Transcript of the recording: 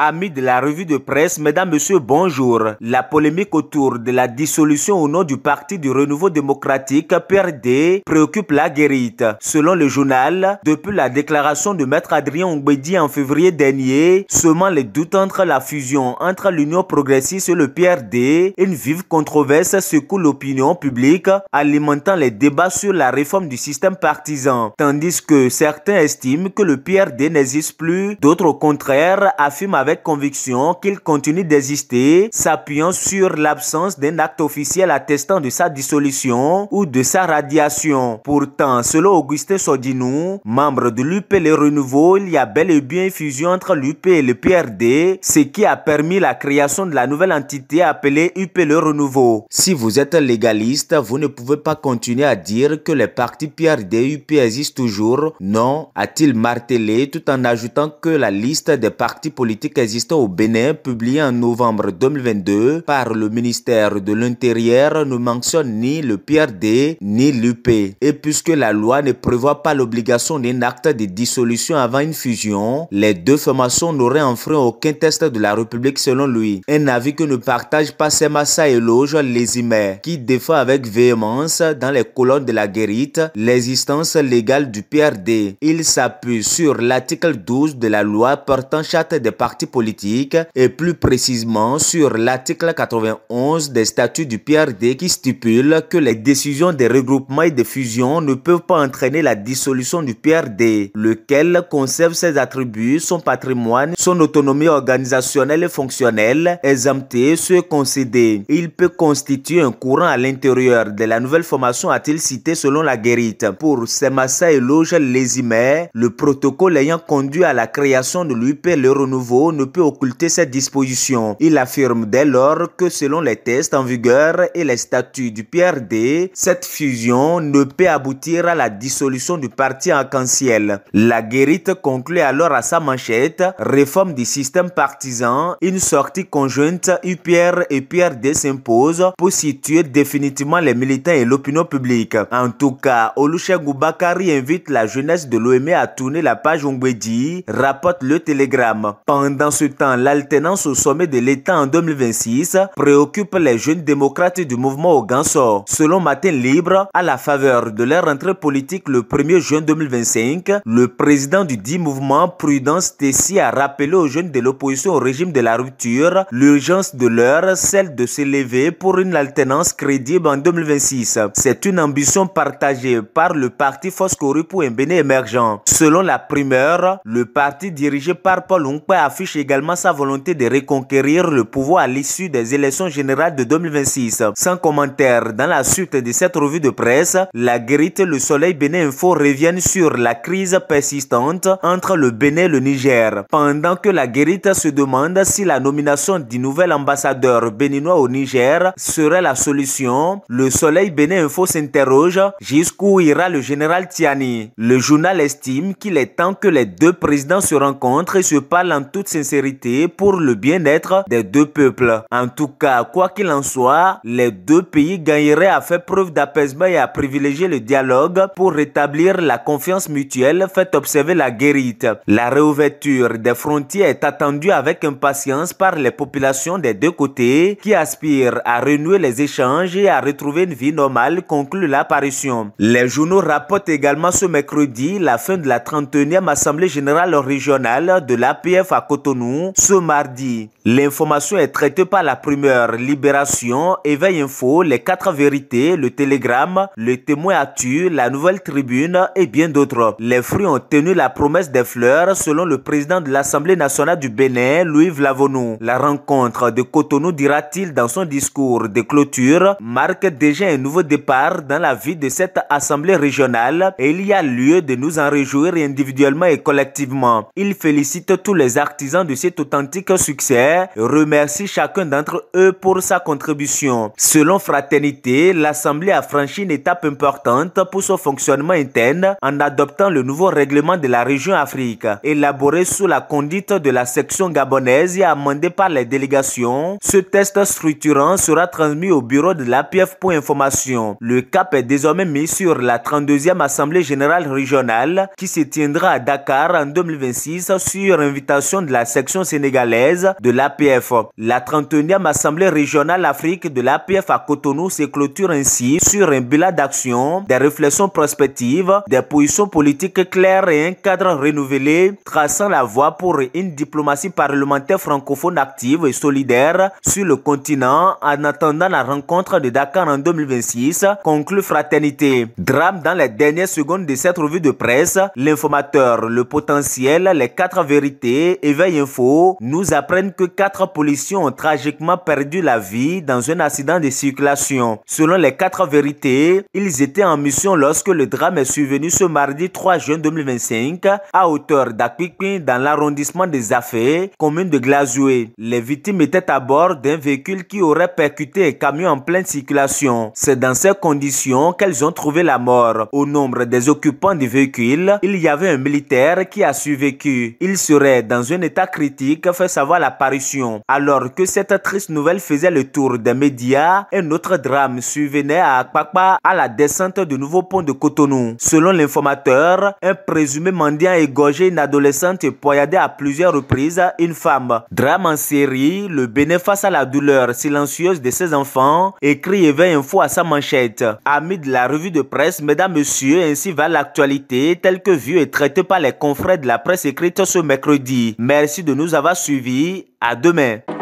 Amis de la revue de presse, mesdames, messieurs, bonjour. La polémique autour de la dissolution au nom du Parti du Renouveau démocratique PRD préoccupe la guérite. Selon le journal, depuis la déclaration de Maître Adrien Ongbedi en février dernier, semant les doutes entre la fusion entre l'Union progressiste et le PRD, une vive controverse secoue l'opinion publique, alimentant les débats sur la réforme du système partisan. Tandis que certains estiment que le PRD n'existe plus, d'autres au contraire affirment avec conviction qu'il continue d'exister, s'appuyant sur l'absence d'un acte officiel attestant de sa dissolution ou de sa radiation. Pourtant, selon Augustin Sodinou, membre de l'UP Le Renouveau, il y a bel et bien une fusion entre l'UP et le PRD, ce qui a permis la création de la nouvelle entité appelée UP Le Renouveau. Si vous êtes légaliste, vous ne pouvez pas continuer à dire que les partis PRD et UP existent toujours. Non, a-t-il martelé, tout en ajoutant que la liste des partis politiques existant au Bénin, publiée en novembre 2022 par le ministère de l'Intérieur, ne mentionne ni le PRD ni l'UP. Et puisque la loi ne prévoit pas l'obligation d'un acte de dissolution avant une fusion, les deux formations n'auraient enfreint aucun test de la République selon lui. Un avis que ne partage pas Semassa Eloge Lézimé, qui défend avec véhémence dans les colonnes de la guérite l'existence légale du PRD. Il s'appuie sur l'article 12 de la loi portant charte des partis politiques et plus précisément sur l'article 91 des statuts du PRD qui stipule que les décisions de regroupement et de fusion ne peuvent pas entraîner la dissolution du PRD, lequel conserve ses attributs, son patrimoine, son autonomie organisationnelle et fonctionnelle, exemptée, ceux concédés. Il peut constituer un courant à l'intérieur de la nouvelle formation, a-t-il cité selon la guérite. Pour Semassa Eloge Lézimé, le protocole ayant conduit à la création de l'UP Le Renouveau ne peut occulter cette disposition. Il affirme dès lors que selon les tests en vigueur et les statuts du PRD, cette fusion ne peut aboutir à la dissolution du parti arc-en-ciel. La guérite conclut alors à sa manchette « Réforme du système partisan », une sortie conjointe UPR et PRD s'impose pour situer définitivement les militants et l'opinion publique. En tout cas, Olusegun Bakari invite la jeunesse de l'OM à tourner la page Ongbedi, rapporte le Télégramme. Pendant ce temps, l'alternance au sommet de l'État en 2026 préoccupe les jeunes démocrates du mouvement Ogansor. Selon Matin Libre, à la faveur de leur rentrée politique le 1er juin 2025, le président du dit mouvement, Prudence Tessie, a rappelé aux jeunes de l'opposition au régime de la rupture l'urgence de l'heure, celle de s'élever pour une alternance crédible en 2026. C'est une ambition partagée par le parti Foscori pour un Bénin émergent. Selon la primeur, le parti dirigé par Paul Onkpe affiche également sa volonté de reconquérir le pouvoir à l'issue des élections générales de 2026. Sans commentaire, dans la suite de cette revue de presse, la guérite Le Soleil Bénin Info reviennent sur la crise persistante entre le Bénin et le Niger. Pendant que la guérite se demande si la nomination du nouvel ambassadeur béninois au Niger serait la solution, Le Soleil Bénin Info s'interroge jusqu'où ira le général Tiani. Le journal estime qu'il est temps que les deux présidents se rencontrent et se parlent en toute sincérité pour le bien-être des deux peuples. En tout cas, quoi qu'il en soit, les deux pays gagneraient à faire preuve d'apaisement et à privilégier le dialogue pour rétablir la confiance mutuelle, fait observer la guérite. La réouverture des frontières est attendue avec impatience par les populations des deux côtés qui aspirent à renouer les échanges et à retrouver une vie normale, conclut l'apparition. Les journaux rapportent également ce mercredi la fin de la 31e Assemblée générale régionale de l'APF à Cotonou ce mardi. L'information est traitée par la primeur Libération, Éveil Info, Les 4 Vérités, Le Télégramme, Le Témoin Actu, La Nouvelle Tribune et bien d'autres. Les fruits ont tenu la promesse des fleurs selon le président de l'Assemblée nationale du Bénin, Louis Vlavonou. La rencontre de Cotonou, dira-t-il dans son discours de clôture, marque déjà un nouveau départ dans la vie de cette Assemblée régionale et il y a lieu de nous en réjouir individuellement et collectivement. Il félicite tous les artisans de cet authentique succès et remercie chacun d'entre eux pour sa contribution. Selon Fraternité, l'Assemblée a franchi une étape importante pour son fonctionnement interne en adoptant le nouveau règlement de la région Afrique, élaboré sous la conduite de la section gabonaise et amendé par les délégations. Ce test structurant sera transmis au bureau de l'APF pour information. Le cap est désormais mis sur la 32e Assemblée générale régionale qui se tiendra à Dakar en 2026 sur invitation de la section sénégalaise de l'APF. La 31e Assemblée régionale Afrique de l'APF à Cotonou se clôture ainsi sur un bilan d'action, des réflexions prospectives, des positions politiques claires et un cadre renouvelé, traçant la voie pour une diplomatie parlementaire francophone active et solidaire sur le continent en attendant la rencontre de Dakar en 2026, conclut Fraternité. Drame dans les dernières secondes de cette revue de presse, l'informateur, le potentiel, les 4 vérités, Éveil Info nous apprennent que 4 policiers ont tragiquement perdu la vie dans un accident de circulation. Selon les 4 vérités, ils étaient en mission lorsque le drame est survenu ce mardi 3 juin 2025 à hauteur d'Akwikpin dans l'arrondissement des Affaires, commune de Glazoué. Les victimes étaient à bord d'un véhicule qui aurait percuté un camion en pleine circulation. C'est dans ces conditions qu'elles ont trouvé la mort. Au nombre des occupants du véhicule, il y avait un militaire qui a survécu. Il serait dans un état critique, fait savoir l'apparition. Alors que cette triste nouvelle faisait le tour des médias, un autre drame survenait à Akpakpa à la descente du nouveau pont de Cotonou. Selon l'informateur, un présumé mendiant a égorgé une adolescente et poignardé à plusieurs reprises une femme. Drame en série, le Bénin face à la douleur silencieuse de ses enfants, écrit Éveil Info à sa manchette. Amis de la revue de presse, mesdames, messieurs, ainsi va l'actualité telle que vue et traitée par les confrères de la presse écrite ce mercredi. Merci de nous avoir suivis. À demain.